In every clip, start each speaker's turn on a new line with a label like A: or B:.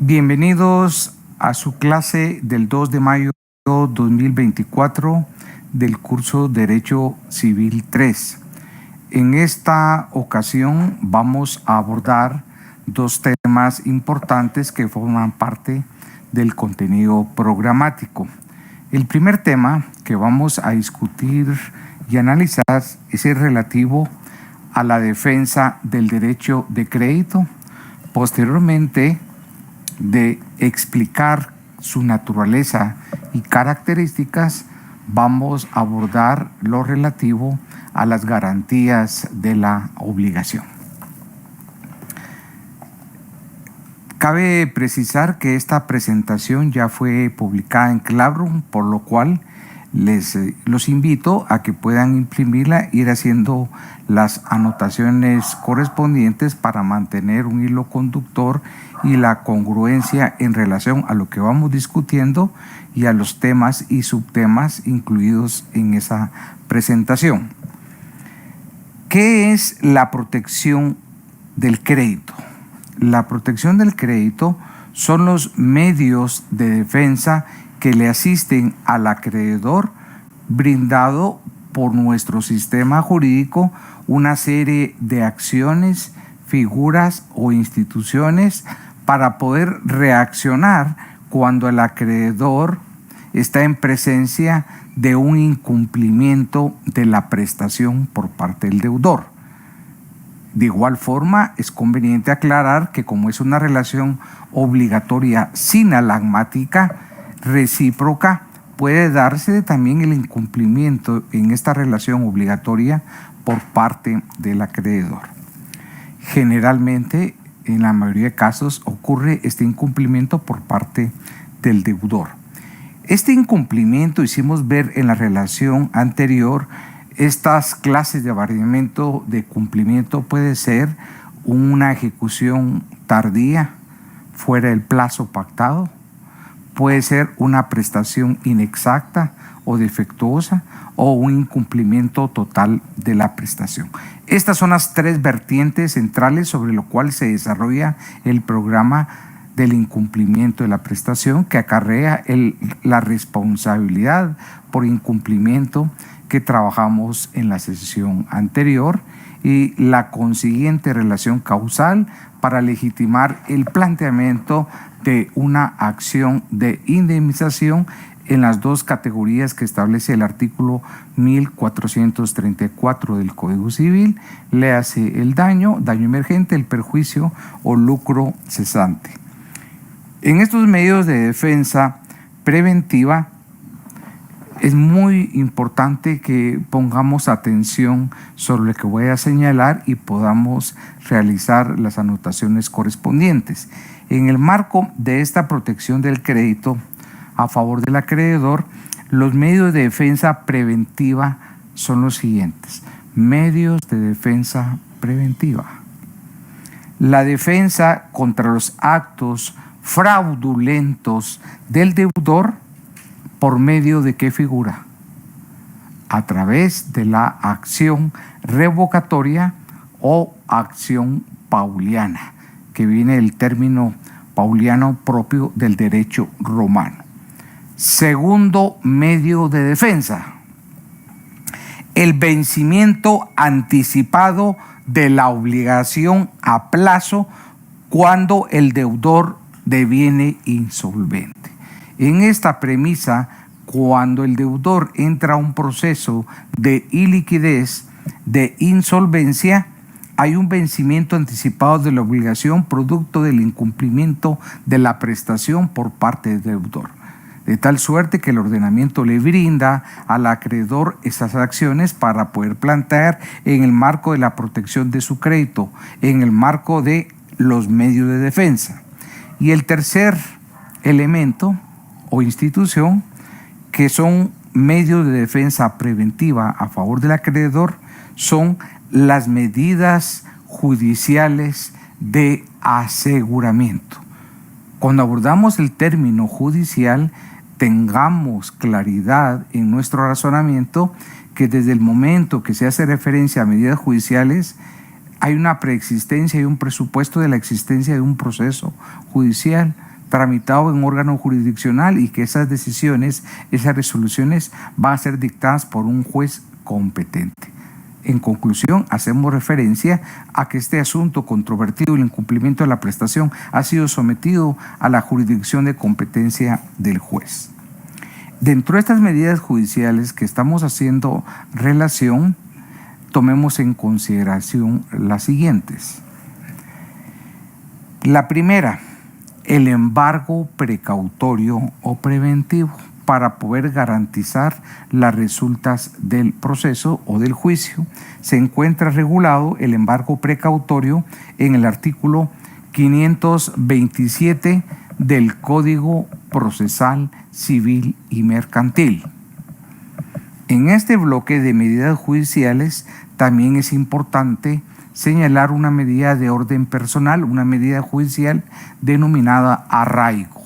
A: Bienvenidos a su clase del 2 de mayo 2024 del curso Derecho Civil 3. En esta ocasión vamos a abordar dos temas importantes que forman parte del contenido programático. El primer tema que vamos a discutir y analizar es el relativo a la defensa del derecho de crédito. Posteriormente, de explicar su naturaleza y características, vamos a abordar lo relativo a las garantías de la obligación. Cabe precisar que esta presentación ya fue publicada en Classroom, por lo cual los invito a que puedan imprimirla, ir haciendo las anotaciones correspondientes para mantener un hilo conductor y la congruencia en relación a lo que vamos discutiendo y a los temas y subtemas incluidos en esa presentación. ¿Qué es la protección del crédito? La protección del crédito son los medios de defensa que le asisten al acreedor, brindado por nuestro sistema jurídico una serie de acciones, figuras o instituciones para poder reaccionar cuando el acreedor está en presencia de un incumplimiento de la prestación por parte del deudor. De igual forma, es conveniente aclarar que como es una relación obligatoria sinalagmática, recíproca, puede darse también el incumplimiento en esta relación obligatoria por parte del acreedor. Generalmente, en la mayoría de casos, ocurre este incumplimiento por parte del deudor. Este incumplimiento, hicimos ver en la relación anterior, estas clases de variamiento de cumplimiento puede ser una ejecución tardía, fuera del plazo pactado, puede ser una prestación inexacta o defectuosa o un incumplimiento total de la prestación. Estas son las tres vertientes centrales sobre lo cual se desarrolla el programa del incumplimiento de la prestación, que acarrea la responsabilidad por incumplimiento que trabajamos en la sesión anterior y la consiguiente relación causal para legitimar el planteamiento de una acción de indemnización en las dos categorías que establece el artículo 1434 del Código Civil, léase el daño emergente, el perjuicio o lucro cesante. En estos medios de defensa preventiva es muy importante que pongamos atención sobre lo que voy a señalar y podamos realizar las anotaciones correspondientes. En el marco de esta protección del crédito a favor del acreedor, los medios de defensa preventiva son los siguientes. Medios de defensa preventiva. La defensa contra los actos fraudulentos del deudor, ¿por medio de qué figura? A través de la acción revocatoria o acción pauliana, que viene del término pauliano propio del derecho romano. Segundo medio de defensa, el vencimiento anticipado de la obligación a plazo cuando el deudor deviene insolvente. En esta premisa, cuando el deudor entra a un proceso de iliquidez, de insolvencia, hay un vencimiento anticipado de la obligación producto del incumplimiento de la prestación por parte del deudor. De tal suerte que el ordenamiento le brinda al acreedor esas acciones para poder plantear en el marco de la protección de su crédito, en el marco de los medios de defensa. Y el tercer elemento o institución, que son medios de defensa preventiva a favor del acreedor, son las medidas judiciales de aseguramiento. Cuando abordamos el término judicial, tengamos claridad en nuestro razonamiento que desde el momento que se hace referencia a medidas judiciales, hay una preexistencia y un presupuesto de la existencia de un proceso judicial, tramitado en órgano jurisdiccional y que esas decisiones, esas resoluciones van a ser dictadas por un juez competente. En conclusión, hacemos referencia a que este asunto controvertido, el incumplimiento de la prestación, ha sido sometido a la jurisdicción de competencia del juez. Dentro de estas medidas judiciales que estamos haciendo relación, tomemos en consideración las siguientes. La primera, el embargo precautorio o preventivo para poder garantizar las resultas del proceso o del juicio. Se encuentra regulado el embargo precautorio en el artículo 527 del Código Procesal Civil y Mercantil. En este bloque de medidas judiciales también es importante señalar una medida de orden personal, una medida judicial denominada arraigo.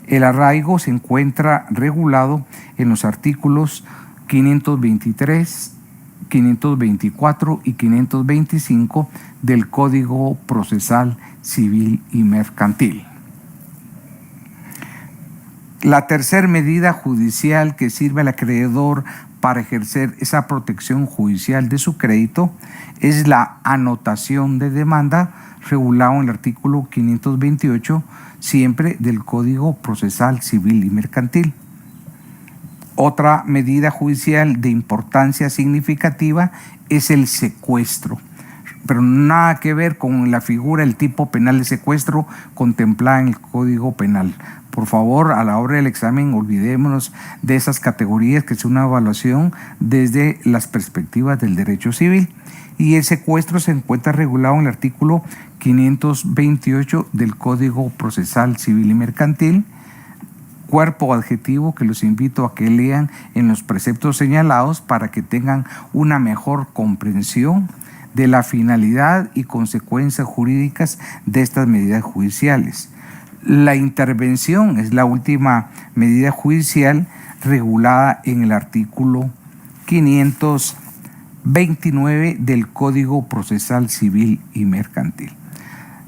A: El arraigo se encuentra regulado en los artículos 523, 524 y 525 del Código Procesal Civil y Mercantil. La tercera medida judicial que sirve al acreedor para ejercer esa protección judicial de su crédito es la anotación de demanda, regulado en el artículo 528, siempre del Código Procesal Civil y Mercantil. Otra medida judicial de importancia significativa es el secuestro, pero nada que ver con la figura, el tipo penal de secuestro contemplada en el Código Penal. Por favor, a la hora del examen, olvidémonos de esas categorías, que es una evaluación desde las perspectivas del derecho civil. Y el secuestro se encuentra regulado en el artículo 528 del Código Procesal Civil y Mercantil, cuerpo adjetivo que los invito a que lean en los preceptos señalados para que tengan una mejor comprensión de la finalidad y consecuencias jurídicas de estas medidas judiciales. La intervención es la última medida judicial regulada en el artículo 529 del Código Procesal Civil y Mercantil.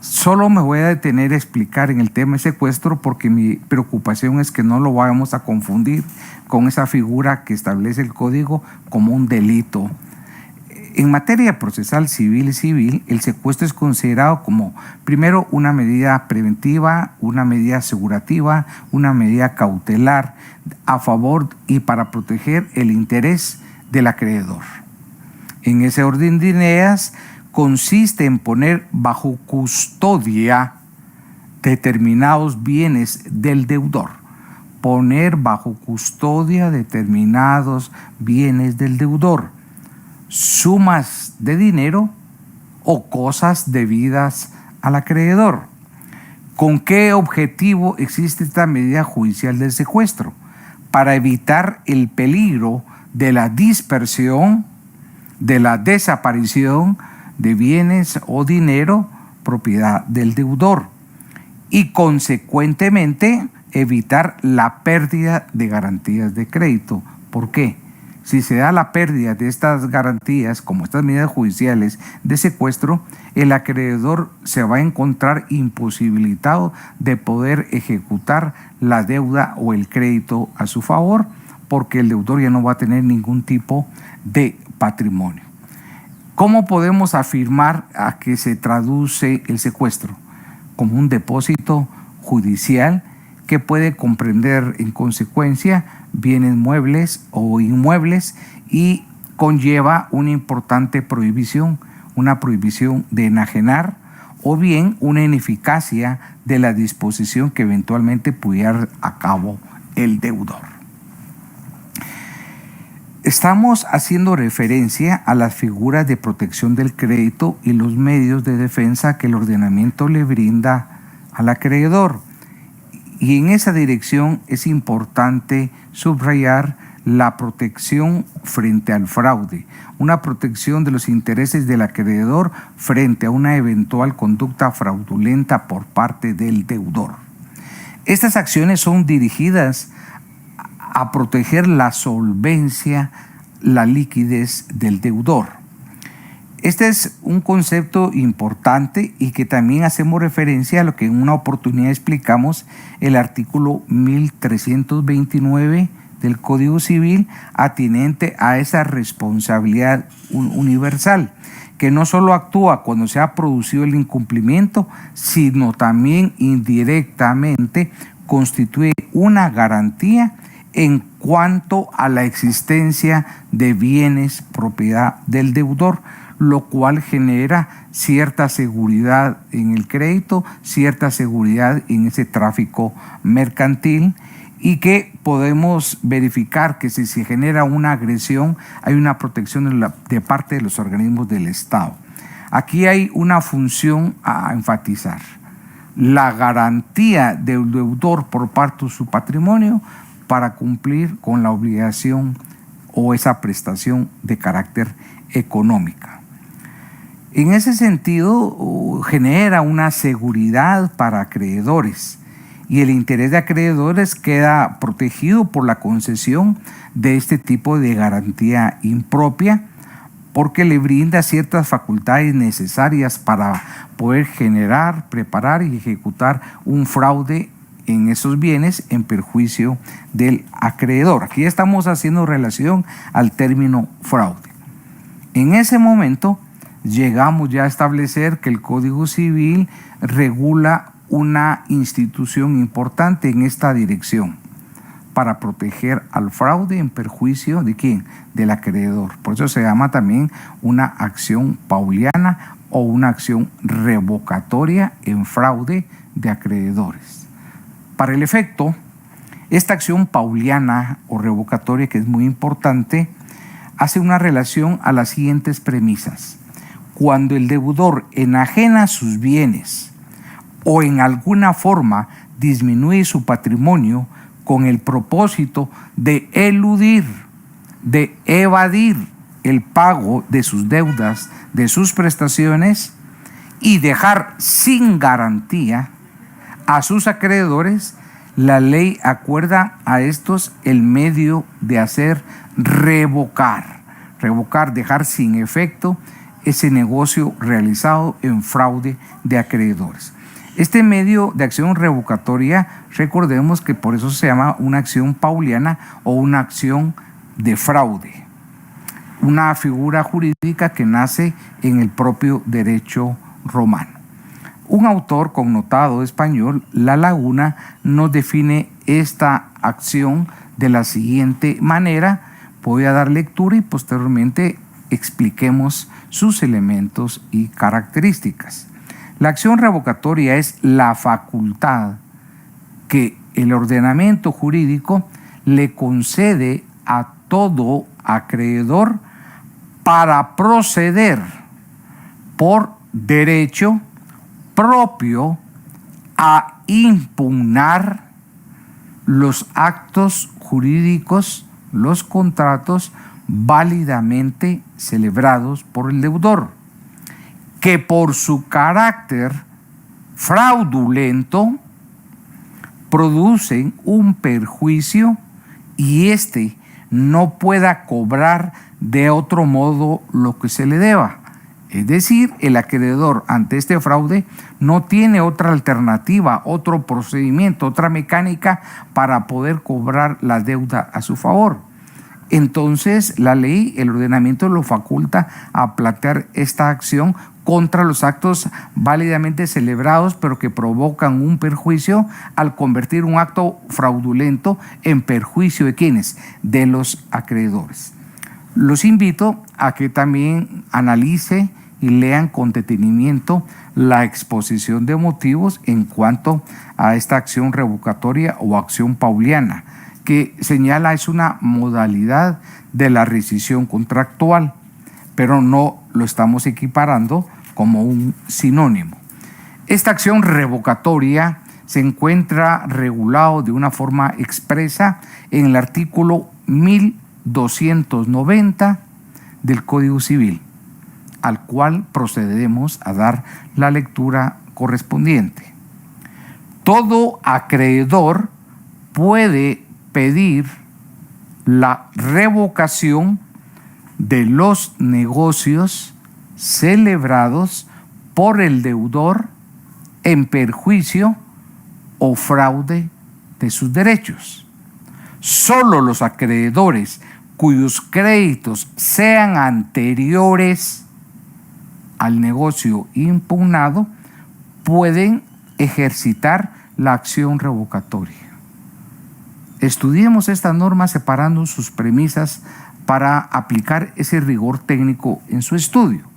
A: Solo me voy a detener a explicar en el tema de secuestro porque mi preocupación es que no lo vayamos a confundir con esa figura que establece el Código como un delito. En materia procesal civil y civil, el secuestro es considerado como, primero, una medida preventiva, una medida asegurativa, una medida cautelar a favor y para proteger el interés del acreedor. En ese orden de ideas, consiste en poner bajo custodia determinados bienes del deudor. Poner bajo custodia determinados bienes del deudor. Sumas de dinero o cosas debidas al acreedor. ¿Con qué objetivo existe esta medida judicial del secuestro? Para evitar el peligro de la dispersión, de la desaparición de bienes o dinero propiedad del deudor y consecuentemente evitar la pérdida de garantías de crédito. ¿Por qué? Si se da la pérdida de estas garantías, como estas medidas judiciales de secuestro, el acreedor se va a encontrar imposibilitado de poder ejecutar la deuda o el crédito a su favor, porque el deudor ya no va a tener ningún tipo de patrimonio. ¿Cómo podemos afirmar a que se traduce el secuestro? Como un depósito judicial que puede comprender en consecuencia bienes muebles o inmuebles y conlleva una importante prohibición, una prohibición de enajenar o bien una ineficacia de la disposición que eventualmente pudiera dar a cabo el deudor. Estamos haciendo referencia a las figuras de protección del crédito y los medios de defensa que el ordenamiento le brinda al acreedor. Y en esa dirección es importante subrayar la protección frente al fraude, una protección de los intereses del acreedor frente a una eventual conducta fraudulenta por parte del deudor. Estas acciones son dirigidas a proteger la solvencia, la liquidez del deudor. Este es un concepto importante y que también hacemos referencia a lo que en una oportunidad explicamos, el artículo 1329 del Código Civil, atinente a esa responsabilidad universal, que no solo actúa cuando se ha producido el incumplimiento, sino también indirectamente constituye una garantía en cuanto a la existencia de bienes propiedad del deudor, lo cual genera cierta seguridad en el crédito, cierta seguridad en ese tráfico mercantil, y que podemos verificar que si se genera una agresión hay una protección de parte de los organismos del Estado. Aquí hay una función a enfatizar: la garantía del deudor por parte de su patrimonio para cumplir con la obligación o esa prestación de carácter económica. En ese sentido, genera una seguridad para acreedores, y el interés de acreedores queda protegido por la concesión de este tipo de garantía impropia, porque le brinda ciertas facultades necesarias para poder generar, preparar y ejecutar un fraude en esos bienes en perjuicio del acreedor. Aquí estamos haciendo relación al término fraude. En ese momento llegamos ya a establecer que el Código Civil regula una institución importante en esta dirección para proteger al fraude en perjuicio ¿de quién? Del acreedor. Por eso se llama también una acción pauliana o una acción revocatoria en fraude de acreedores. Para el efecto, esta acción pauliana o revocatoria, que es muy importante, hace una relación a las siguientes premisas. Cuando el deudor enajena sus bienes o en alguna forma disminuye su patrimonio con el propósito de eludir, de evadir el pago de sus deudas, de sus prestaciones, y dejar sin garantía a sus acreedores, la ley acuerda a estos el medio de hacer revocar, dejar sin efecto ese negocio realizado en fraude de acreedores. Este medio de acción revocatoria, recordemos que por eso se llama una acción pauliana o una acción de fraude, una figura jurídica que nace en el propio derecho romano. Un autor connotado español, La Laguna, nos define esta acción de la siguiente manera. Voy a dar lectura y posteriormente expliquemos sus elementos y características. La acción revocatoria es la facultad que el ordenamiento jurídico le concede a todo acreedor para proceder por derecho propio a impugnar los actos jurídicos, los contratos válidamente celebrados por el deudor, que por su carácter fraudulento producen un perjuicio y éste no pueda cobrar de otro modo lo que se le deba. Es decir, el acreedor ante este fraude no tiene otra alternativa, otro procedimiento, otra mecánica para poder cobrar la deuda a su favor. Entonces, la ley, el ordenamiento lo faculta a plantear esta acción contra los actos válidamente celebrados, pero que provocan un perjuicio al convertir un acto fraudulento en perjuicio de ¿quiénes? De los acreedores. Los invito a que también analice y lean con detenimiento la exposición de motivos en cuanto a esta acción revocatoria o acción pauliana, que señala es una modalidad de la rescisión contractual, pero no lo estamos equiparando como un sinónimo. Esta acción revocatoria se encuentra regulado de una forma expresa en el artículo 1290 del Código Civil, al cual procedemos a dar la lectura correspondiente. Todo acreedor puede pedir la revocación de los negocios celebrados por el deudor en perjuicio o fraude de sus derechos. Solo los acreedores cuyos créditos sean anteriores al negocio impugnado pueden ejercitar la acción revocatoria. Estudiemos esta norma separando sus premisas para aplicar ese rigor técnico en su estudio.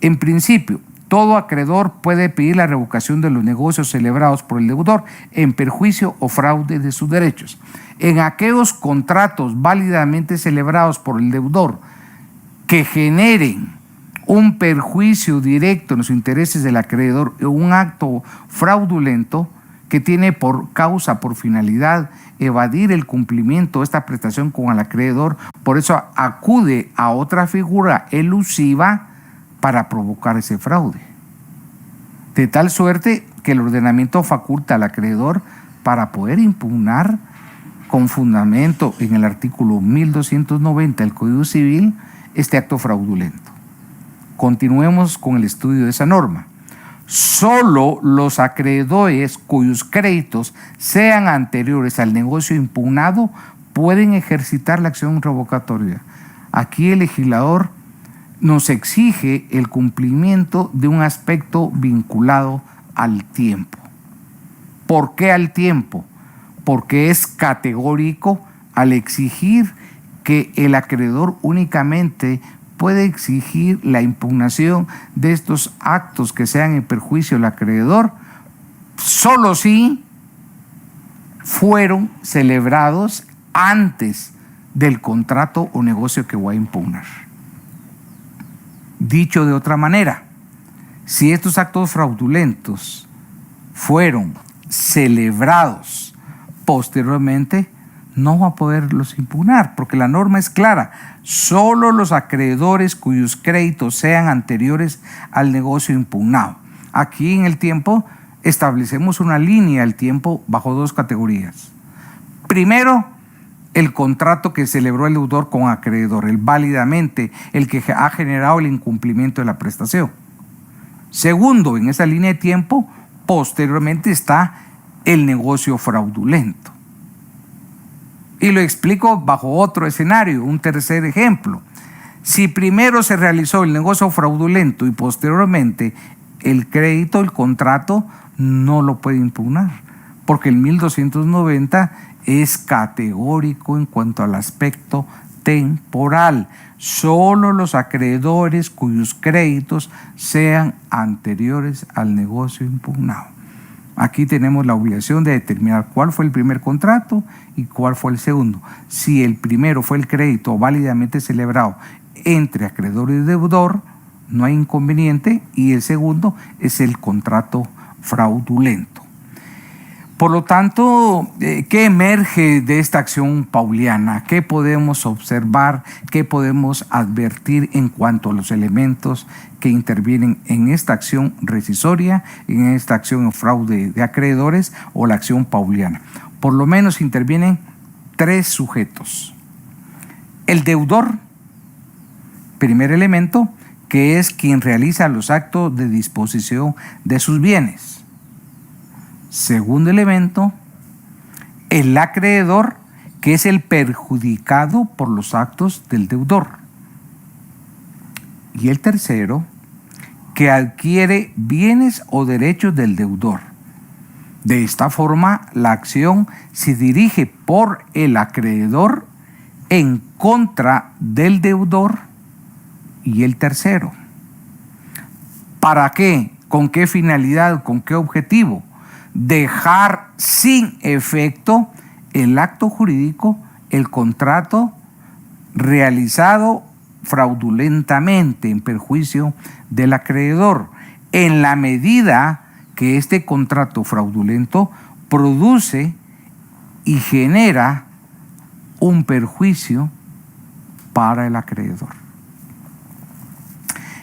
A: En principio, todo acreedor puede pedir la revocación de los negocios celebrados por el deudor en perjuicio o fraude de sus derechos. En aquellos contratos válidamente celebrados por el deudor que generen un perjuicio directo en los intereses del acreedor o un acto fraudulento que tiene por causa, por finalidad, evadir el cumplimiento de esta prestación con el acreedor, por eso acude a otra figura elusiva para provocar ese fraude. De tal suerte que el ordenamiento faculta al acreedor para poder impugnar con fundamento en el artículo 1290 del Código Civil este acto fraudulento. Continuemos con el estudio de esa norma. Solo los acreedores cuyos créditos sean anteriores al negocio impugnado pueden ejercitar la acción revocatoria. Aquí el legislador nos exige el cumplimiento de un aspecto vinculado al tiempo. ¿Por qué al tiempo? Porque es categórico al exigir que el acreedor únicamente puede exigir la impugnación de estos actos que sean en perjuicio del acreedor, solo si fueron celebrados antes del contrato o negocio que voy a impugnar. Dicho de otra manera, si estos actos fraudulentos fueron celebrados posteriormente, no va a poderlos impugnar, porque la norma es clara. Solo los acreedores cuyos créditos sean anteriores al negocio impugnado. Aquí en el tiempo establecemos una línea del tiempo bajo dos categorías. Primero, el contrato que celebró el deudor con acreedor, el válidamente, el que ha generado el incumplimiento de la prestación. Segundo, en esa línea de tiempo, posteriormente está el negocio fraudulento. Y lo explico bajo otro escenario, un tercer ejemplo. Si primero se realizó el negocio fraudulento y posteriormente el crédito, el contrato, no lo puede impugnar, porque el 1290 es categórico en cuanto al aspecto temporal. Solo los acreedores cuyos créditos sean anteriores al negocio impugnado. Aquí tenemos la obligación de determinar cuál fue el primer contrato y cuál fue el segundo. Si el primero fue el crédito válidamente celebrado entre acreedor y deudor, no hay inconveniente, y el segundo es el contrato fraudulento. Por lo tanto, ¿qué emerge de esta acción pauliana? ¿Qué podemos observar? ¿Qué podemos advertir en cuanto a los elementos que intervienen en esta acción rescisoria, en esta acción de fraude de acreedores o la acción pauliana? Por lo menos intervienen tres sujetos. El deudor, primer elemento, que es quien realiza los actos de disposición de sus bienes. Segundo elemento, el acreedor, que es el perjudicado por los actos del deudor. Y el tercero, que adquiere bienes o derechos del deudor. De esta forma, la acción se dirige por el acreedor en contra del deudor y el tercero. ¿Para qué? ¿Con qué finalidad? ¿Con qué objetivo? Dejar sin efecto el acto jurídico, el contrato realizado fraudulentamente en perjuicio del acreedor, en la medida que este contrato fraudulento produce y genera un perjuicio para el acreedor.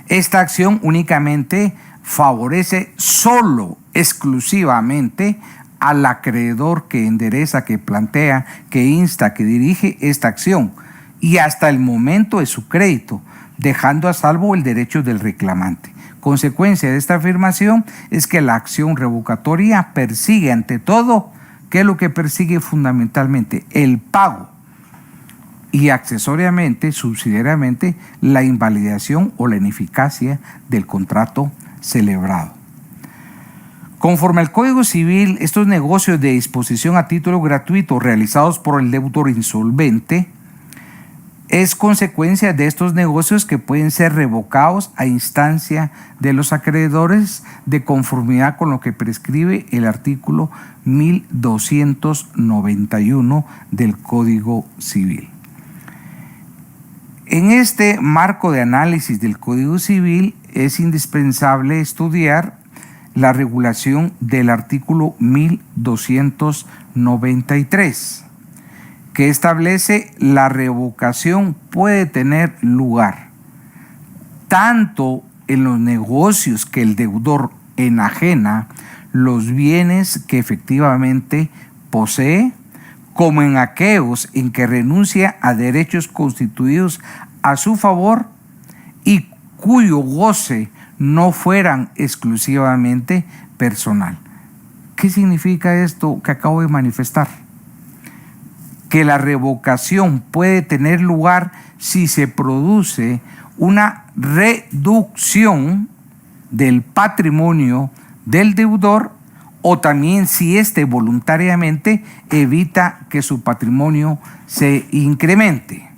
A: Esta acción únicamente favorece solo, exclusivamente al acreedor que endereza, que plantea, que insta, que dirige esta acción, y hasta el momento de su crédito. dejando a salvo el derecho del reclamante. Consecuencia de esta afirmación es que la acción revocatoria persigue ante todo, ¿qué es lo que persigue fundamentalmente? El pago y accesoriamente, subsidiariamente, la invalidación o la ineficacia del contrato celebrado. Conforme al Código Civil, estos negocios de disposición a título gratuito realizados por el deudor insolvente es consecuencia de estos negocios que pueden ser revocados a instancia de los acreedores de conformidad con lo que prescribe el artículo 1291 del Código Civil. En este marco de análisis del Código Civil es indispensable estudiar la regulación del artículo 1293, que establece la revocación puede tener lugar tanto en los negocios que el deudor enajena los bienes que efectivamente posee, como en aquellos en que renuncia a derechos constituidos a su favor y cuyo goce no fueran exclusivamente personal. ¿Qué significa esto que acabo de manifestar? Que la revocación puede tener lugar si se produce una reducción del patrimonio del deudor o también si éste voluntariamente evita que su patrimonio se incremente.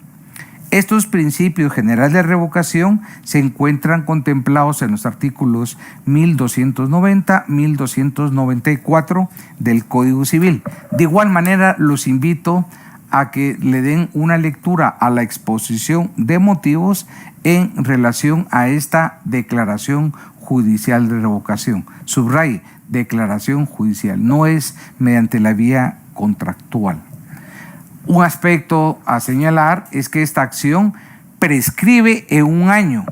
A: Estos principios generales de revocación se encuentran contemplados en los artículos 1290, 1294 del Código Civil. De igual manera, los invito a que le den una lectura a la exposición de motivos en relación a esta declaración judicial de revocación. Subraye, declaración judicial, no es mediante la vía contractual. Un aspecto a señalar es que esta acción prescribe en un año.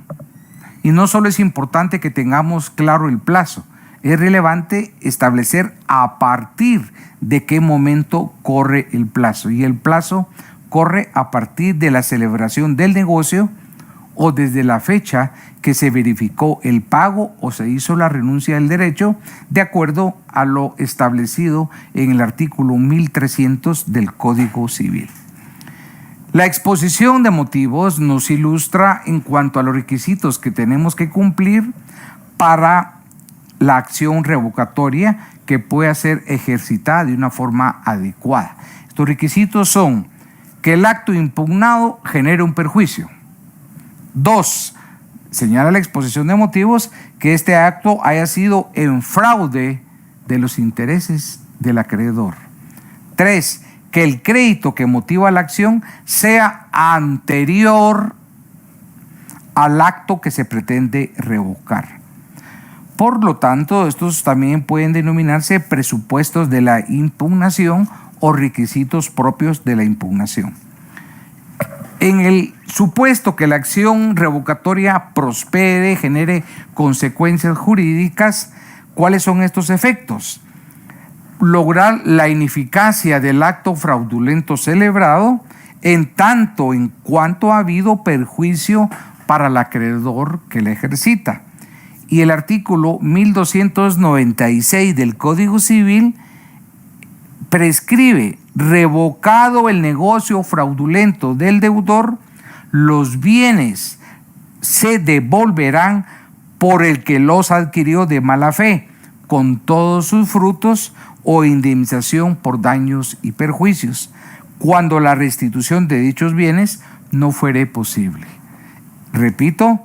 A: Y no solo es importante que tengamos claro el plazo, es relevante establecer a partir de qué momento corre el plazo. Y el plazo corre a partir de la celebración del negocio o desde la fecha que se verificó el pago o se hizo la renuncia del derecho, de acuerdo a lo establecido en el artículo 1300 del Código Civil. La exposición de motivos nos ilustra en cuanto a los requisitos que tenemos que cumplir para la acción revocatoria que pueda ser ejercitada de una forma adecuada. Estos requisitos son que el acto impugnado genere un perjuicio. 2. Señala la exposición de motivos que este acto haya sido en fraude de los intereses del acreedor. 3. Que el crédito que motiva la acción sea anterior al acto que se pretende revocar. Por lo tanto, estos también pueden denominarse presupuestos de la impugnación o requisitos propios de la impugnación. En el supuesto que la acción revocatoria prospere, genere consecuencias jurídicas, ¿cuáles son estos efectos? Lograr la ineficacia del acto fraudulento celebrado en tanto en cuanto ha habido perjuicio para el acreedor que la ejercita. Y el artículo 1296 del Código Civil prescribe: revocado el negocio fraudulento del deudor, los bienes se devolverán por el que los adquirió de mala fe, con todos sus frutos o indemnización por daños y perjuicios, cuando la restitución de dichos bienes no fuere posible. Repito,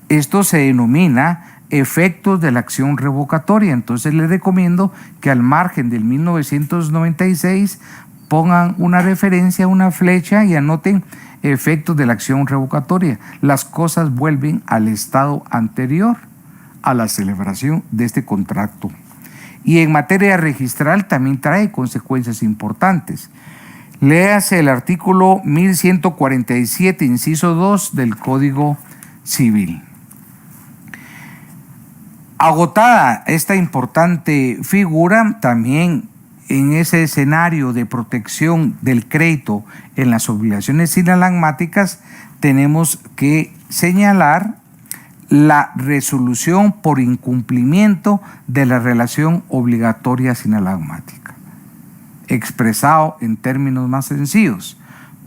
A: esto se denomina efectos de la acción revocatoria. Entonces les recomiendo que al margen del 1996 pongan una referencia, una flecha y anoten efectos de la acción revocatoria. Las cosas vuelven al estado anterior a la celebración de este contrato. Y en materia registral también trae consecuencias importantes. Léase el artículo 1147, inciso 2 del Código Civil. Agotada esta importante figura, también en ese escenario de protección del crédito en las obligaciones sinalagmáticas, tenemos que señalar la resolución por incumplimiento de la relación obligatoria sinalagmática. Expresado en términos más sencillos,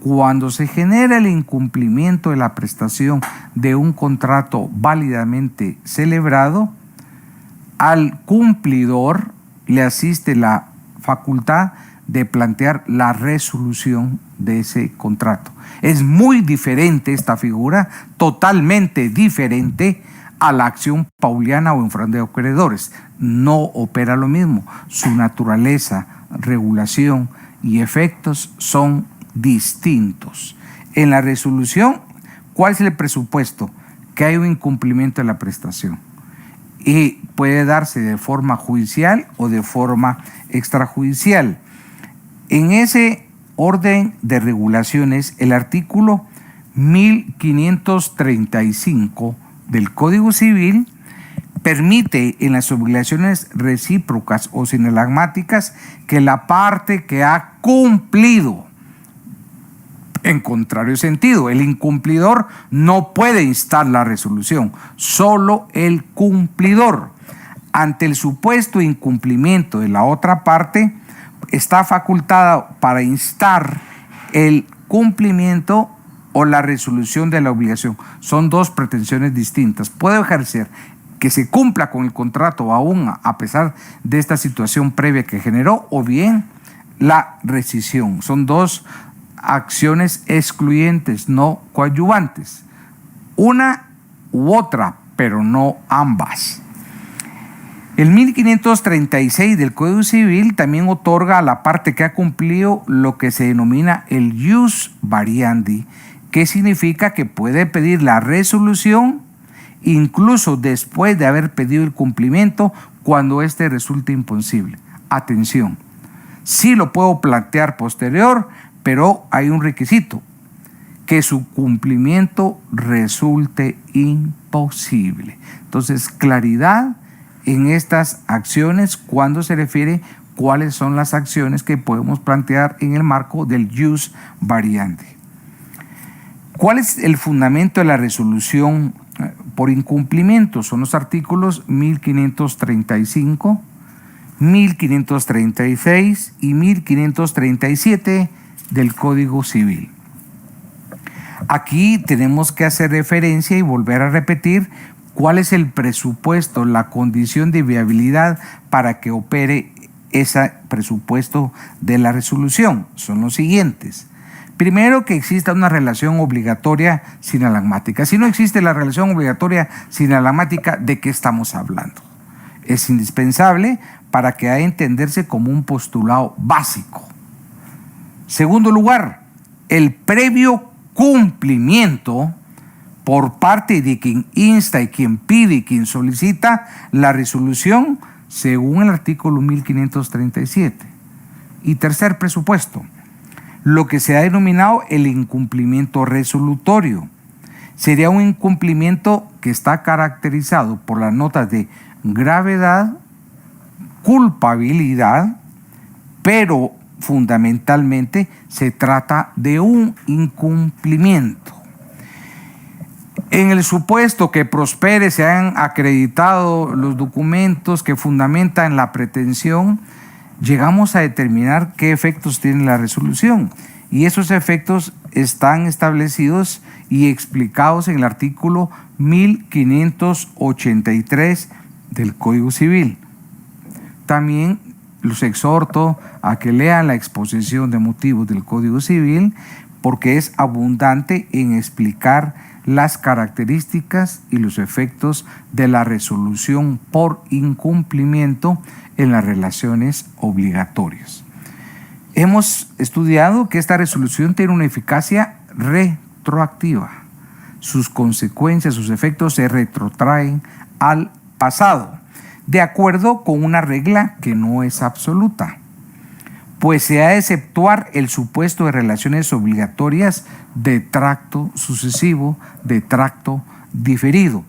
A: cuando se genera el incumplimiento de la prestación de un contrato válidamente celebrado, al cumplidor le asiste la facultad de plantear la resolución de ese contrato. Es muy diferente esta figura, totalmente diferente a la acción pauliana o en fraude de acreedores. No opera lo mismo. Su naturaleza, regulación y efectos son distintos. En la resolución, ¿cuál es el presupuesto? Que hay un incumplimiento de la prestación. Y puede darse de forma judicial o de forma extrajudicial. En ese orden de regulaciones, el artículo 1535 del Código Civil permite en las obligaciones recíprocas o sinalagmáticas que la parte que ha cumplido, en contrario sentido, el incumplidor no puede instar la resolución, solo el cumplidor. Ante el supuesto incumplimiento de la otra parte, está facultada para instar el cumplimiento o la resolución de la obligación. Son dos pretensiones distintas. Puedo ejercer que se cumpla con el contrato aún a pesar de esta situación previa que generó, o bien la rescisión. Son dos acciones excluyentes, no coadyuvantes. Una u otra, pero no ambas. El 1536 del Código Civil también otorga a la parte que ha cumplido lo que se denomina el ius variandi, que significa que puede pedir la resolución incluso después de haber pedido el cumplimiento cuando éste resulte imposible. Atención, sí lo puedo plantear posterior, pero hay un requisito, que su cumplimiento resulte imposible. Entonces, claridad en estas acciones cuando se refiere cuáles son las acciones que podemos plantear en el marco del ius variandi. ¿Cuál es el fundamento de la resolución por incumplimiento? Son los artículos 1535, 1536 y 1537 del Código Civil. Aquí tenemos que hacer referencia y volver a repetir cuál es el presupuesto, la condición de viabilidad para que opere ese presupuesto de la resolución. Son los siguientes. Primero, que exista una relación obligatoria sinalagmática. Si no existe la relación obligatoria sinalagmática, ¿de qué estamos hablando? Es indispensable para que haya de entenderse como un postulado básico. Segundo lugar, el previo cumplimiento por parte de quien insta y quien pide y quien solicita la resolución según el artículo 1537. Y tercer presupuesto, lo que se ha denominado el incumplimiento resolutorio. Sería un incumplimiento que está caracterizado por las notas de gravedad, culpabilidad, pero fundamentalmente se trata de un incumplimiento. En el supuesto que prospere, se han acreditado los documentos que fundamentan la pretensión, llegamos a determinar qué efectos tiene la resolución. Y esos efectos están establecidos y explicados en el artículo 1583 del Código Civil. También los exhorto a que lean la exposición de motivos del Código Civil, porque es abundante en explicar las características y los efectos de la resolución por incumplimiento en las relaciones obligatorias. Hemos estudiado que esta resolución tiene una eficacia retroactiva. Sus consecuencias, sus efectos se retrotraen al pasado, de acuerdo con una regla que no es absoluta, pues se ha de exceptuar el supuesto de relaciones obligatorias de tracto sucesivo, de tracto diferido,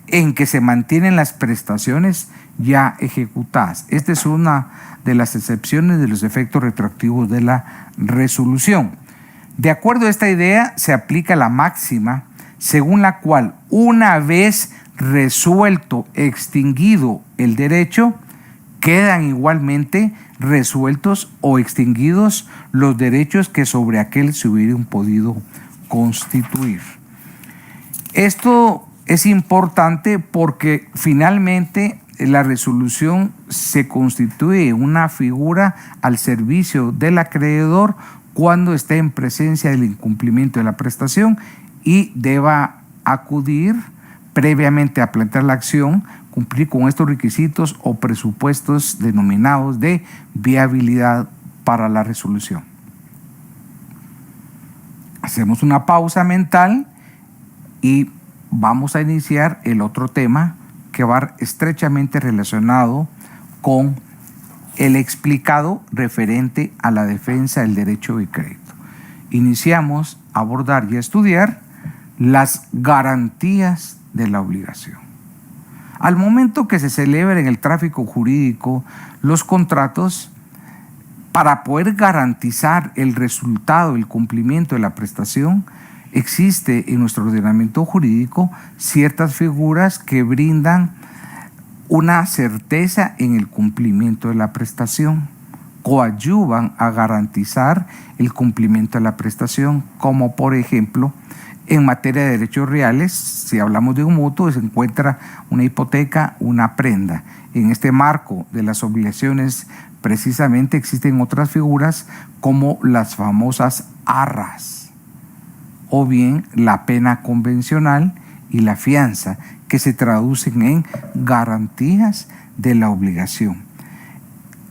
A: en que se mantienen las prestaciones ya ejecutadas. Esta es una de las excepciones de los efectos retroactivos de la resolución. De acuerdo a esta idea, se aplica la máxima: según la cual una vez resuelto, extinguido el derecho, quedan igualmente resueltos o extinguidos los derechos que sobre aquel se hubieran podido constituir. Esto es importante porque finalmente la resolución se constituye una figura al servicio del acreedor cuando esté en presencia del incumplimiento de la prestación y deba acudir previamente a plantear la acción, cumplir con estos requisitos o presupuestos denominados de viabilidad para la resolución. Hacemos una pausa mental y vamos a iniciar el otro tema que va estrechamente relacionado con el explicado referente a la defensa del derecho de crédito. Iniciamos a abordar y a estudiar las garantías de la obligación. Al momento que se celebra en el tráfico jurídico los contratos, para poder garantizar el resultado, el cumplimiento de la prestación, existe en nuestro ordenamiento jurídico ciertas figuras que brindan una certeza en el cumplimiento de la prestación, coadyuvan a garantizar el cumplimiento de la prestación, como por ejemplo, en materia de derechos reales, si hablamos de un mutuo, se encuentra una hipoteca, una prenda. En este marco de las obligaciones, precisamente existen otras figuras como las famosas arras, o bien la pena convencional y la fianza, que se traducen en garantías de la obligación.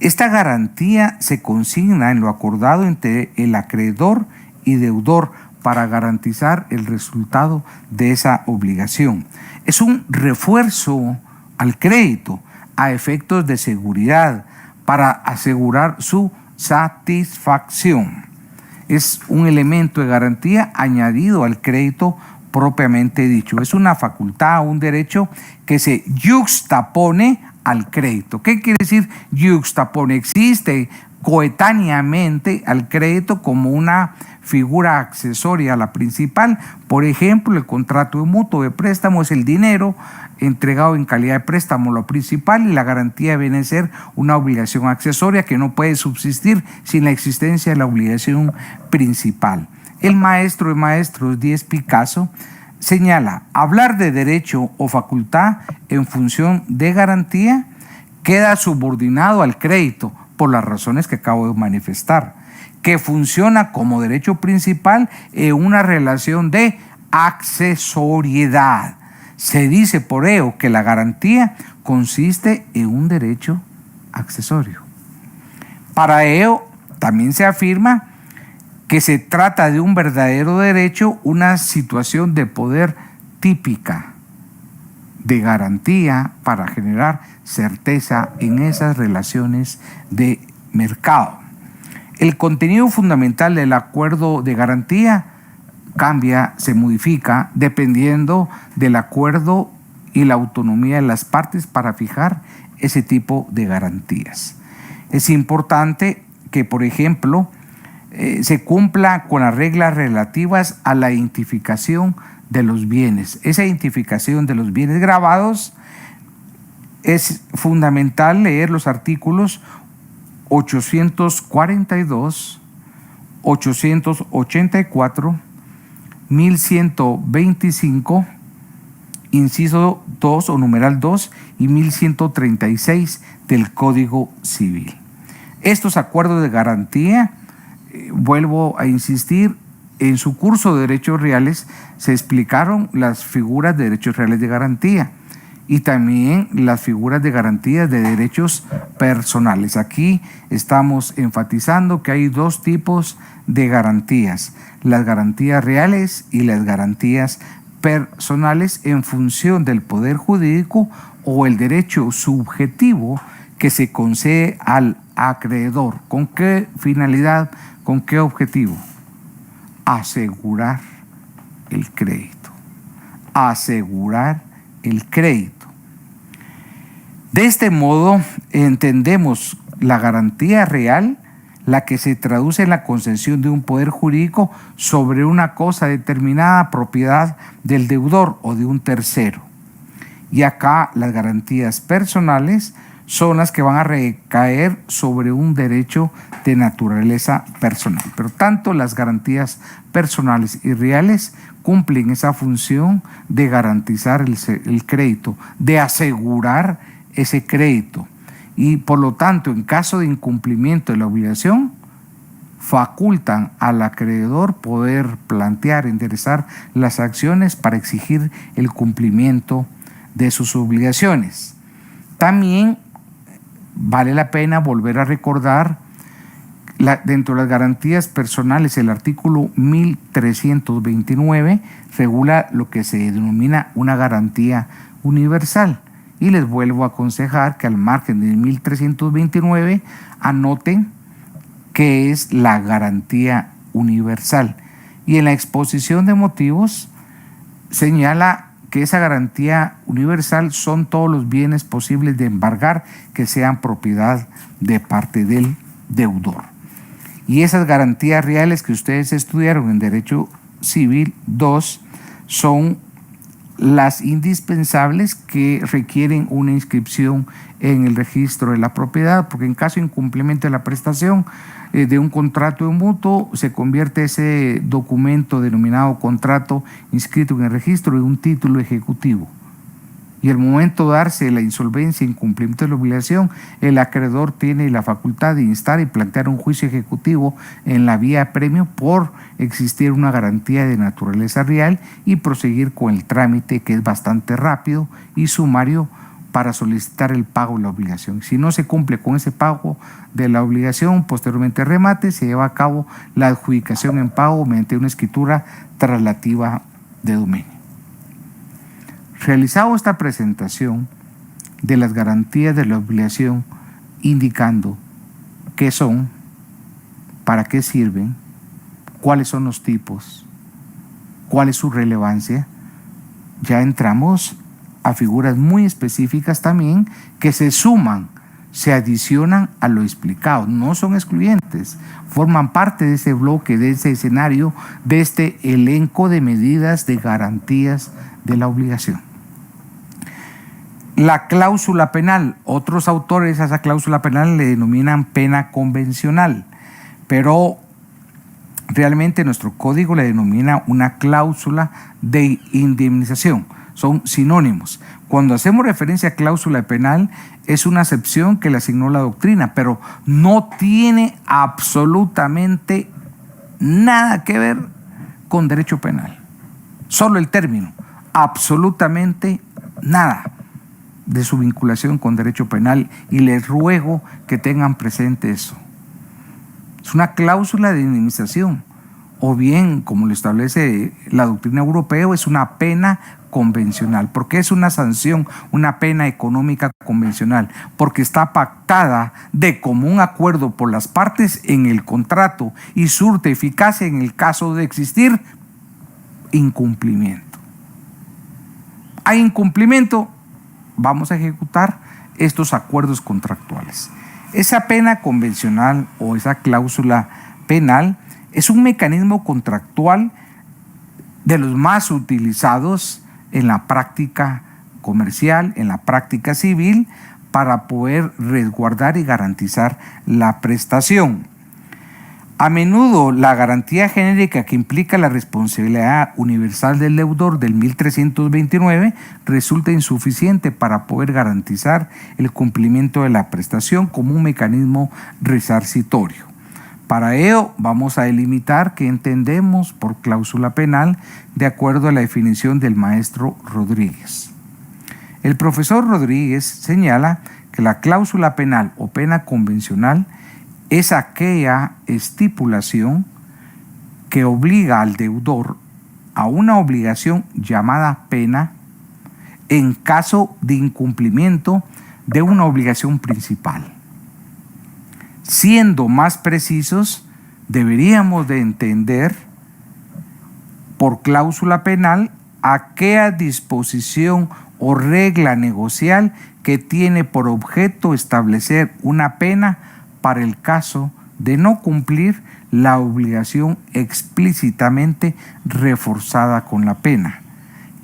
A: Esta garantía se consigna en lo acordado entre el acreedor y deudor para garantizar el resultado de esa obligación. Es un refuerzo al crédito a efectos de seguridad para asegurar su satisfacción. Es un elemento de garantía añadido al crédito propiamente dicho. Es una facultad, un derecho que se yuxtapone al crédito. ¿Qué quiere decir yuxtapone? Existe coetáneamente al crédito como una figura accesoria a la principal. Por ejemplo, el contrato de mutuo de préstamo es el dinero entregado en calidad de préstamo, lo principal, y la garantía viene a ser una obligación accesoria que no puede subsistir sin la existencia de la obligación principal. El maestro de maestros, Díez Picasso, señala: hablar de derecho o facultad en función de garantía queda subordinado al crédito por las razones que acabo de manifestar, que funciona como derecho principal en una relación de accesoriedad. Se dice por ello que la garantía consiste en un derecho accesorio. Para ello también se afirma que se trata de un verdadero derecho, una situación de poder típica de garantía para generar certeza en esas relaciones de mercado. El contenido fundamental del acuerdo de garantía cambia, se modifica dependiendo del acuerdo y la autonomía de las partes para fijar ese tipo de garantías. Es importante que, por ejemplo, se cumpla con las reglas relativas a la identificación de los bienes. Esa identificación de los bienes grabados es fundamental leer los artículos 842, 884, 1125, inciso 2 o numeral 2 y 1136 del Código Civil. Estos acuerdos de garantía, vuelvo a insistir, en su curso de derechos reales se explicaron las figuras de derechos reales de garantía y también las figuras de garantía de derechos personales. Aquí estamos enfatizando que hay dos tipos de garantías: las garantías reales y las garantías personales en función del poder jurídico o el derecho subjetivo que se concede al acreedor. ¿Con qué finalidad? ¿Con qué objetivo? Asegurar el crédito. Asegurar el crédito. De este modo entendemos la garantía real, la que se traduce en la concesión de un poder jurídico sobre una cosa determinada, propiedad del deudor o de un tercero. Y acá las garantías personales son las que van a recaer sobre un derecho de naturaleza personal. Pero tanto las garantías personales y reales cumplen esa función de garantizar el crédito, de asegurar ese crédito. Y por lo tanto, en caso de incumplimiento de la obligación, facultan al acreedor poder plantear, enderezar las acciones para exigir el cumplimiento de sus obligaciones. También vale la pena volver a recordar dentro de las garantías personales, el artículo 1329 regula lo que se denomina una garantía universal. Y les vuelvo a aconsejar que al margen del 1329 anoten qué es la garantía universal. Y en la exposición de motivos señala que esa garantía universal son todos los bienes posibles de embargar que sean propiedad de parte del deudor. Y esas garantías reales que ustedes estudiaron en Derecho Civil 2 son las indispensables que requieren una inscripción en el registro de la propiedad, porque en caso de incumplimiento de la prestación de un contrato de mutuo, se convierte ese documento denominado contrato inscrito en el registro de un título ejecutivo. Y al momento de darse la insolvencia e incumplimiento de la obligación, el acreedor tiene la facultad de instar y plantear un juicio ejecutivo en la vía de premio por existir una garantía de naturaleza real y proseguir con el trámite, que es bastante rápido y sumario, para solicitar el pago de la obligación. Si no se cumple con ese pago de la obligación, posteriormente remate, se lleva a cabo la adjudicación en pago mediante una escritura traslativa de dominio. Realizado esta presentación de las garantías de la obligación, indicando qué son, para qué sirven, cuáles son los tipos, cuál es su relevancia, ya entramos a figuras muy específicas también que se suman, se adicionan a lo explicado, no son excluyentes, forman parte de ese bloque, de ese escenario, de este elenco de medidas de garantías de la obligación. La cláusula penal, otros autores a esa cláusula penal le denominan pena convencional, pero realmente nuestro código le denomina una cláusula de indemnización. Son sinónimos. Cuando hacemos referencia a cláusula penal, es una acepción que le asignó la doctrina, pero no tiene absolutamente nada que ver con derecho penal. Solo el término, absolutamente nada de su vinculación con derecho penal, y les ruego que tengan presente eso. Es una cláusula de indemnización, o bien, como lo establece la doctrina europea, es una pena convencional. ¿Por qué es una sanción, una pena económica convencional? Porque está pactada de común acuerdo por las partes en el contrato y surte eficacia en el caso de existir incumplimiento. Hay incumplimiento, vamos a ejecutar estos acuerdos contractuales. Esa pena convencional o esa cláusula penal es un mecanismo contractual de los más utilizados en la práctica comercial, en la práctica civil, para poder resguardar y garantizar la prestación. A menudo la garantía genérica que implica la responsabilidad universal del deudor del 1329 resulta insuficiente para poder garantizar el cumplimiento de la prestación como un mecanismo resarcitorio. Para ello vamos a delimitar qué entendemos por cláusula penal de acuerdo a la definición del maestro Rodríguez. El profesor Rodríguez señala que la cláusula penal o pena convencional es aquella estipulación que obliga al deudor a una obligación llamada pena en caso de incumplimiento de una obligación principal. Siendo más precisos, deberíamos de entender por cláusula penal aquella disposición o regla negocial que tiene por objeto establecer una pena para el caso de no cumplir la obligación explícitamente reforzada con la pena,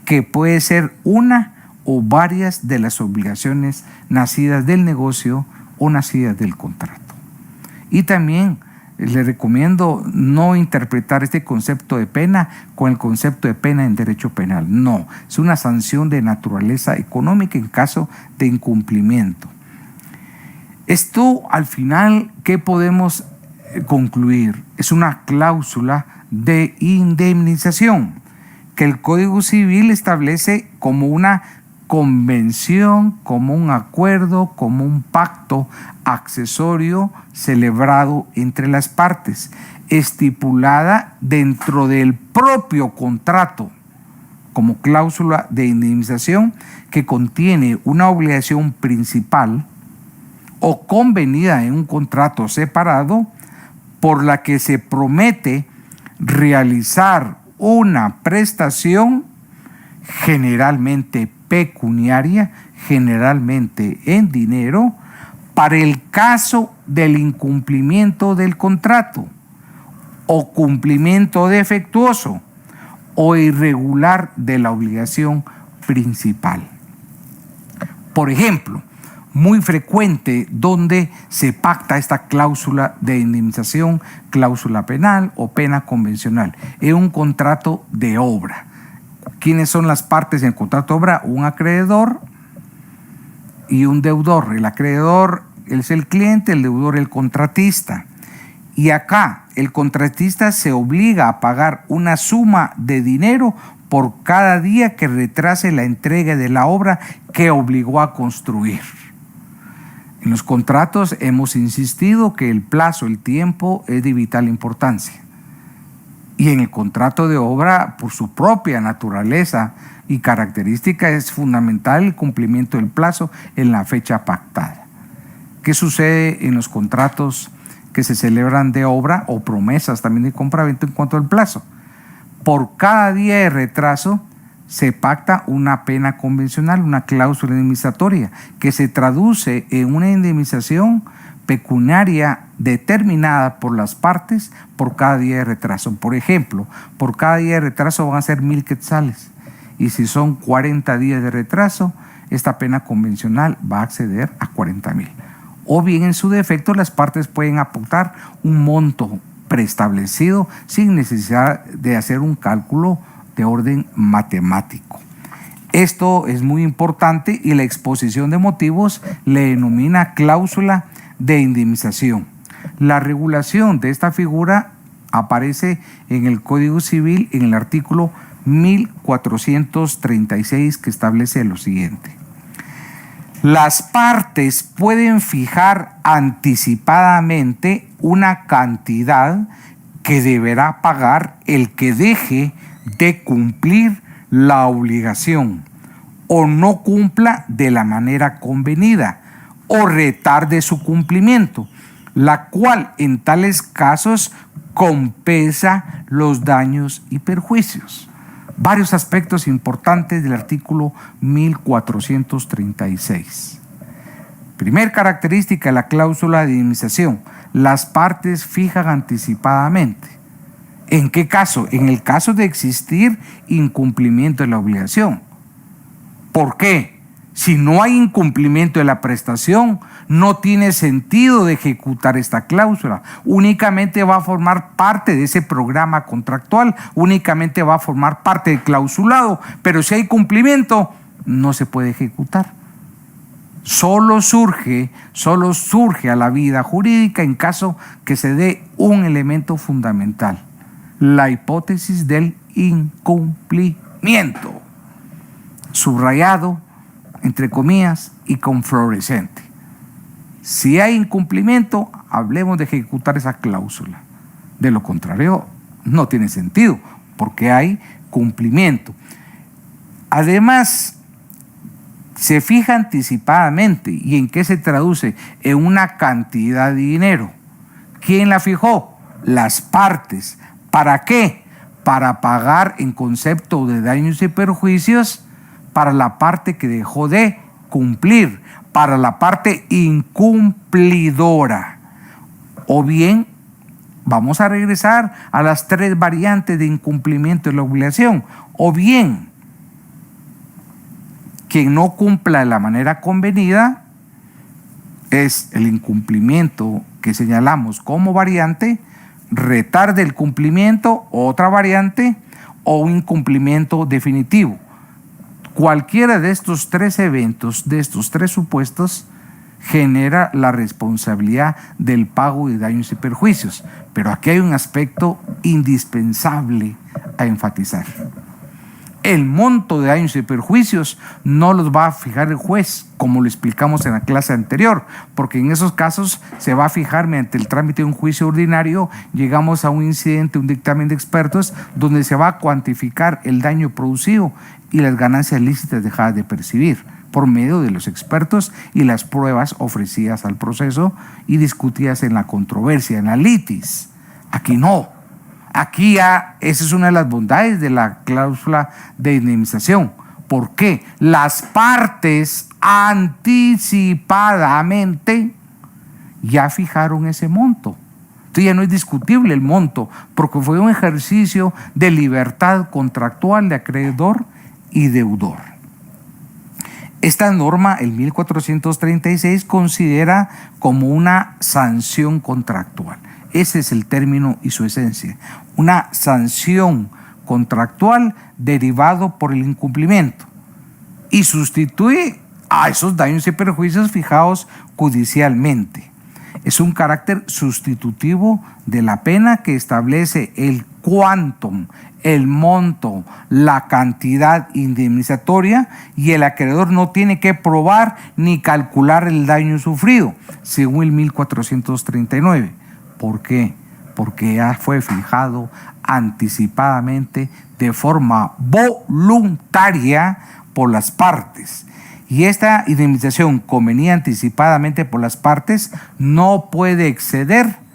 A: que puede ser una o varias de las obligaciones nacidas del negocio o nacidas del contrato. Y también le recomiendo no interpretar este concepto de pena con el concepto de pena en derecho penal. No, es una sanción de naturaleza económica en caso de incumplimiento. Esto, al final, ¿qué podemos concluir? Es una cláusula de indemnización que el Código Civil establece como una convención, como un acuerdo, como un pacto accesorio celebrado entre las partes, estipulada dentro del propio contrato como cláusula de indemnización que contiene una obligación principal o convenida en un contrato separado por la que se promete realizar una prestación generalmente pecuniaria, generalmente en dinero, para el caso del incumplimiento del contrato o cumplimiento defectuoso o irregular de la obligación principal. Por ejemplo, muy frecuente donde se pacta esta cláusula de indemnización, cláusula penal o pena convencional, es un contrato de obra. ¿Quiénes son las partes en el contrato de obra? Un acreedor y un deudor. El acreedor es el cliente, el deudor el contratista. Y acá el contratista se obliga a pagar una suma de dinero por cada día que retrase la entrega de la obra que obligó a construir. En los contratos hemos insistido que el plazo, el tiempo es de vital importancia. Y en el contrato de obra, por su propia naturaleza y característica, es fundamental el cumplimiento del plazo en la fecha pactada. ¿Qué sucede en los contratos que se celebran de obra o promesas también de compraventa en cuanto al plazo? Por cada día de retraso se pacta una pena convencional, una cláusula indemnizatoria, que se traduce en una indemnización pecuniaria determinada por las partes por cada día de retraso. Por ejemplo, por cada día de retraso van a ser 1,000 quetzales. Y si son 40 días de retraso, esta pena convencional va a acceder a 40,000. O bien, en su defecto, las partes pueden aportar un monto preestablecido sin necesidad de hacer un cálculo de orden matemático. Esto es muy importante y la exposición de motivos le denomina cláusula de indemnización. La regulación de esta figura aparece en el Código Civil en el artículo 1436, que establece lo siguiente: las partes pueden fijar anticipadamente una cantidad que deberá pagar el que deje de cumplir la obligación o no cumpla de la manera convenida o retarde su cumplimiento, la cual en tales casos compensa los daños y perjuicios. Varios aspectos importantes del artículo 1436. Primer característica de la cláusula de indemnización: las partes fijan anticipadamente. ¿En qué caso? En el caso de existir incumplimiento de la obligación. ¿Por qué? Si no hay incumplimiento de la prestación, no tiene sentido de ejecutar esta cláusula. Únicamente va a formar parte de ese programa contractual, únicamente va a formar parte del clausulado, pero si hay cumplimiento, no se puede ejecutar. Solo surge a la vida jurídica en caso que se dé un elemento fundamental: la hipótesis del incumplimiento, subrayado, entre comillas, y con fluorescente. Si hay incumplimiento, hablemos de ejecutar esa cláusula. De lo contrario, no tiene sentido, porque hay cumplimiento. Además, se fija anticipadamente. ¿Y en qué se traduce? En una cantidad de dinero. ¿Quién la fijó? Las partes. ¿Para qué? Para pagar en concepto de daños y perjuicios para la parte que dejó de cumplir, para la parte incumplidora. O bien, vamos a regresar a las 3 variantes de incumplimiento de la obligación. O bien, quien no cumpla de la manera convenida es el incumplimiento que señalamos como variante, retarde el cumplimiento, otra variante, o un incumplimiento definitivo. Cualquiera de estos 3 eventos, de estos 3 supuestos, genera la responsabilidad del pago de daños y perjuicios. Pero aquí hay un aspecto indispensable a enfatizar. El monto de daños y perjuicios no los va a fijar el juez, como lo explicamos en la clase anterior, porque en esos casos se va a fijar mediante el trámite de un juicio ordinario. Llegamos a un incidente, un dictamen de expertos, donde se va a cuantificar el daño producido y las ganancias lícitas dejadas de percibir por medio de los expertos y las pruebas ofrecidas al proceso y discutidas en la controversia, en la litis. Aquí no. Aquí ya, esa es una de las bondades de la cláusula de indemnización. ¿Por qué? Las partes anticipadamente ya fijaron ese monto. Entonces ya no es discutible el monto, porque fue un ejercicio de libertad contractual de acreedor y deudor. Esta norma, el 1436, considera como una sanción contractual. Ese es el término y su esencia. Una sanción contractual derivado por el incumplimiento. Y sustituye a esos daños y perjuicios fijados judicialmente. Es un carácter sustitutivo de la pena que establece el quantum, el monto, la cantidad indemnizatoria, y el acreedor no tiene que probar ni calcular el daño sufrido, según el 1439. ¿Por qué? Porque ya fue fijado anticipadamente de forma voluntaria por las partes. Y esta indemnización convenida anticipadamente por las partes no puede exceder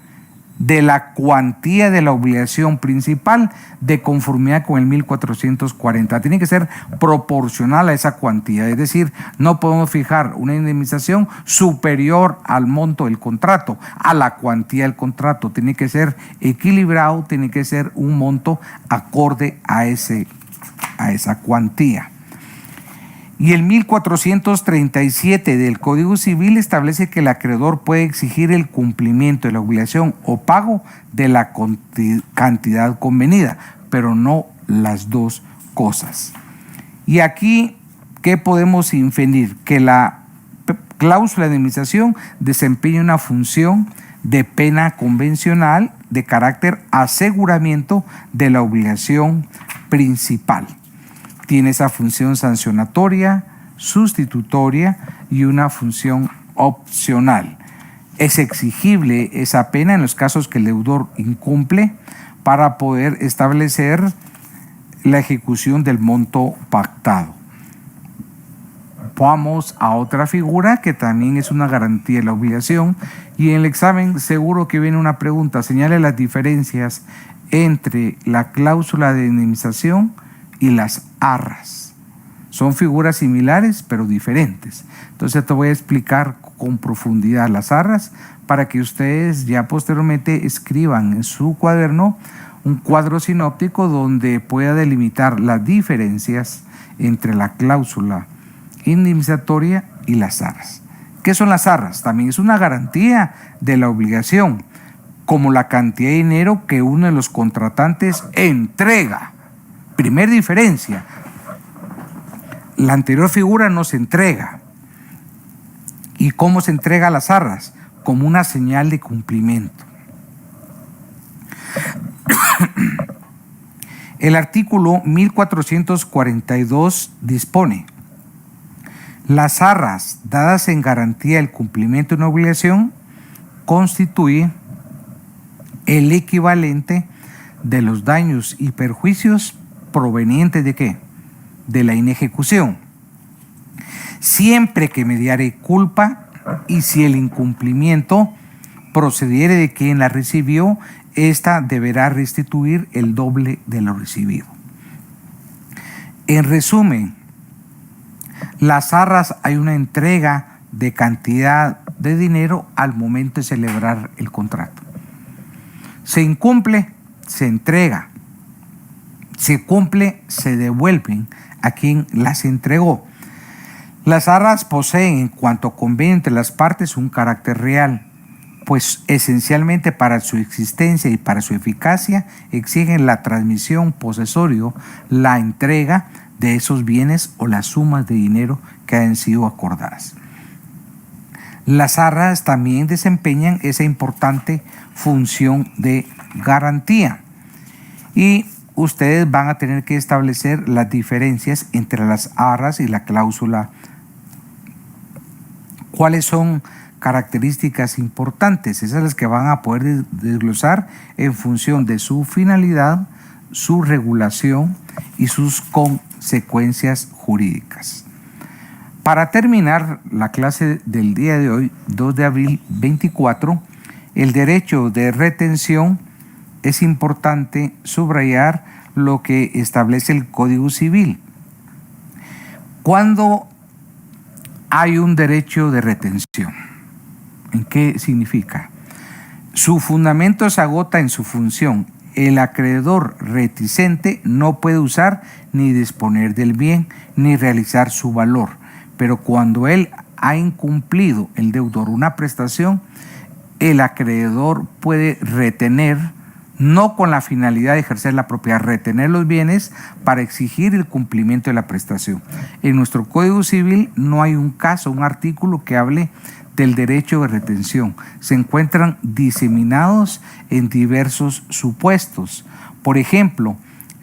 A: de la cuantía de la obligación principal de conformidad con el 1440. Tiene que ser proporcional a esa cuantía, es decir, no podemos fijar una indemnización superior al monto del contrato, a la cuantía del contrato. Tiene que ser equilibrado, tiene que ser un monto acorde a esa cuantía. Y el 1437 del Código Civil establece que el acreedor puede exigir el cumplimiento de la obligación o pago de la cantidad convenida, pero no las dos cosas. Y aquí, ¿qué podemos inferir? Que la cláusula de indemnización desempeña una función de pena convencional de carácter aseguramiento de la obligación principal. Tiene esa función sancionatoria, sustitutoria y una función opcional. Es exigible esa pena en los casos que el deudor incumple para poder establecer la ejecución del monto pactado. Vamos a otra figura que también es una garantía de la obligación, y en el examen seguro que viene una pregunta: señale las diferencias entre la cláusula de indemnización y las arras. Son figuras similares pero diferentes. Entonces te voy a explicar con profundidad las arras para que ustedes ya posteriormente escriban en su cuaderno un cuadro sinóptico donde pueda delimitar las diferencias entre la cláusula indemnizatoria y las arras. ¿Qué son las arras? También es una garantía de la obligación, como la cantidad de dinero que uno de los contratantes entrega. Primer diferencia, la anterior figura no se entrega. ¿Y cómo se entrega las arras? Como una señal de cumplimiento. El artículo 1442 dispone: las arras dadas en garantía del cumplimiento de una obligación constituye el equivalente de los daños y perjuicios provenientes ¿de qué? De la inejecución, siempre que mediare culpa, y si el incumplimiento procediere de quien la recibió, ésta deberá restituir el doble de lo recibido. En resumen, las arras hay una entrega de cantidad de dinero al momento de celebrar el contrato. Se incumple, se entrega. Se cumple, se devuelven a quien las entregó. Las arras poseen, en cuanto conviene entre las partes, un carácter real, pues esencialmente para su existencia y para su eficacia exigen la transmisión posesorio, la entrega de esos bienes o las sumas de dinero que hayan sido acordadas. Las arras también desempeñan esa importante función de garantía y ustedes van a tener que establecer las diferencias entre las arras y la cláusula. ¿Cuáles son características importantes? Esas son las que van a poder desglosar en función de su finalidad, su regulación y sus consecuencias jurídicas. Para terminar la clase del día de hoy, 2 de abril 24, el derecho de retención, es importante subrayar lo que establece el Código Civil. Cuando hay un derecho de retención, ¿en qué significa? Su fundamento se agota en su función. El acreedor reticente no puede usar ni disponer del bien ni realizar su valor, pero cuando él ha incumplido el deudor una prestación, el acreedor puede retener, no con la finalidad de ejercer la propiedad, retener los bienes para exigir el cumplimiento de la prestación. En nuestro Código Civil no hay un caso, un artículo que hable del derecho de retención. Se encuentran diseminados en diversos supuestos. Por ejemplo,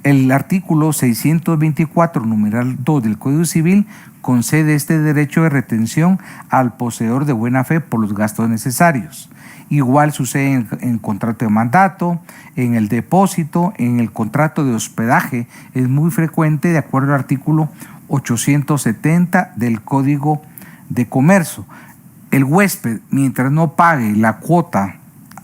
A: el artículo 624, numeral 2 del Código Civil, concede este derecho de retención al poseedor de buena fe por los gastos necesarios. Igual sucede en el contrato de mandato, en el depósito, en el contrato de hospedaje. Es muy frecuente, de acuerdo al artículo 870 del Código de Comercio. El huésped, mientras no pague la cuota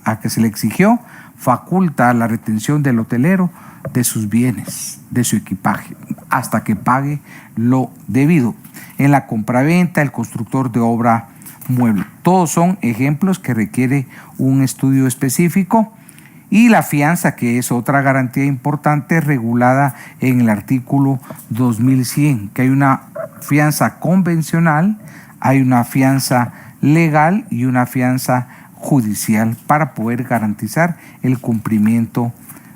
A: a que se le exigió, faculta la retención del hotelero de sus bienes, de su equipaje, hasta que pague lo debido. En la compraventa, el constructor de obra mueble. Todos son ejemplos que requiere un estudio específico. Y la fianza, que es otra garantía importante regulada en el artículo 2100, que hay una fianza convencional, hay una fianza legal y una fianza judicial para poder garantizar el cumplimiento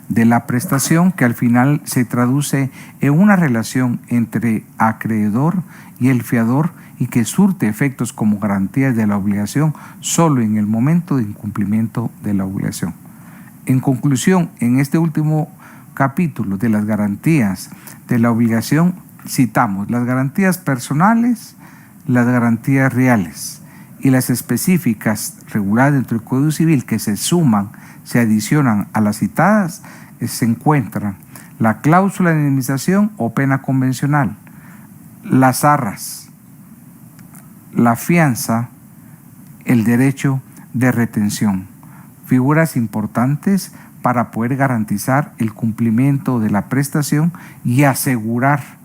A: de la prestación, que al final se traduce en una relación entre acreedor y el fiador y que surte efectos como garantías de la obligación solo en el momento de incumplimiento de la obligación. En conclusión, en este último capítulo de las garantías de la obligación, citamos las garantías personales, las garantías reales y las específicas reguladas dentro del Código Civil que se suman, se adicionan a las citadas. Se encuentran la cláusula de indemnización o pena convencional, las arras, la fianza, el derecho de retención. Figuras importantes para poder garantizar el cumplimiento de la prestación y asegurar